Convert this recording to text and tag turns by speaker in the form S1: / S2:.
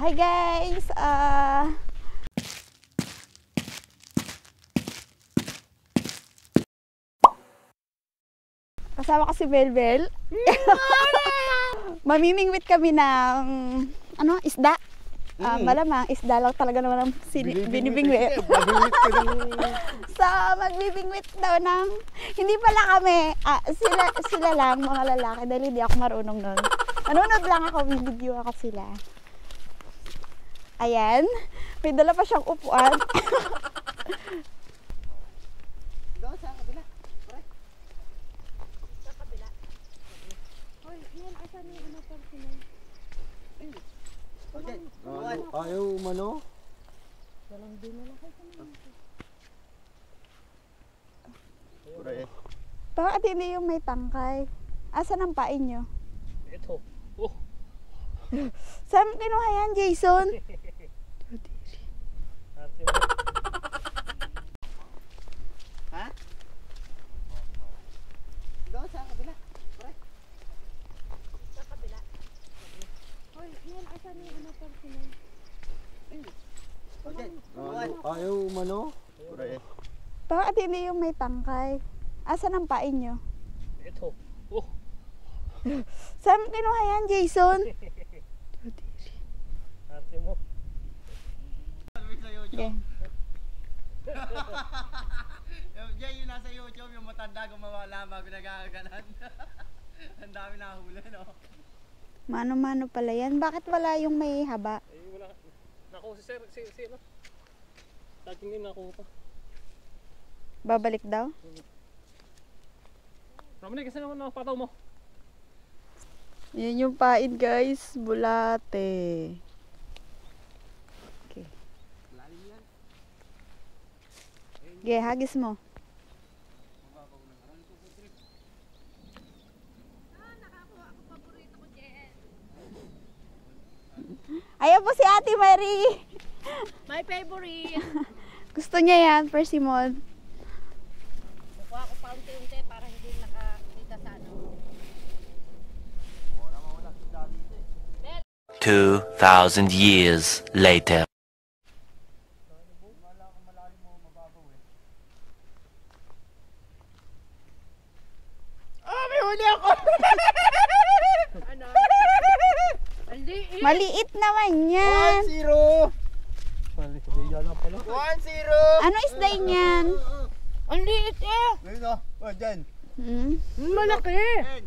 S1: Hi guys! Kasama ko si Belbel. Mamimingwit kami ng isda. Malamang isda lang talaga naman ang binibingwit. So, magbibingwit daw ng hindi pala kami. Sila lang, mga lalaki, dahil hindi ako marunong nun. Manunod lang ako, bibidyo ako sila. Ayan, may dala pa siyang upuan.
S2: Doon sa kabila. Sa kabila. Hoy, yan asan yung personal.
S3: Ayaw umano?
S2: Walang dinala kayo sa mga.
S1: Bakit hindi yung may tangkay? Asan ang pain nyo?
S4: Ito.
S1: Saan mo kinuha yan, Jason?
S2: Ha? Doon sa kabila. Sa kabila. Hoy, yan asan yung personal.
S3: Ayaw umano?
S1: Bakit hindi yung may tangkay? Asan ang pain nyo?
S4: Ito.
S1: Saan mo kinuha yan, Jason?
S4: Arte mo.
S1: Okay.
S2: Diyan yung nasa YouTube, yung matanda gumawala bago nagkakaganan. Ang dami nahuli, no?
S1: Mano-mano pala yan. Bakit wala yung may haba?
S4: Ay, wala. Naku, si no? Dating din nakuha pa.
S1: Babalik daw?
S4: Ramani, kasi naman nakapataw mo.
S1: Yan yung pain, guys. Bulate. Okay. Okay, hagis mo. Ayan po si Ate Marie.
S2: My favorite.
S1: Gusto niya yan, persimmon.
S2: Kukuha ko pa unti-unti para hindi nakakita sa ano.
S5: 2,000 years later.
S2: May huli ako! Ano?
S1: Maliit naman yan.
S3: 1-0!
S4: Mali, hindi yan lang pala.
S3: 1-0!
S1: Ano isda yan?
S2: Ang liit eh!
S3: Ngayon o, dyan.
S1: Hmm?
S2: Malaki!
S3: Yan.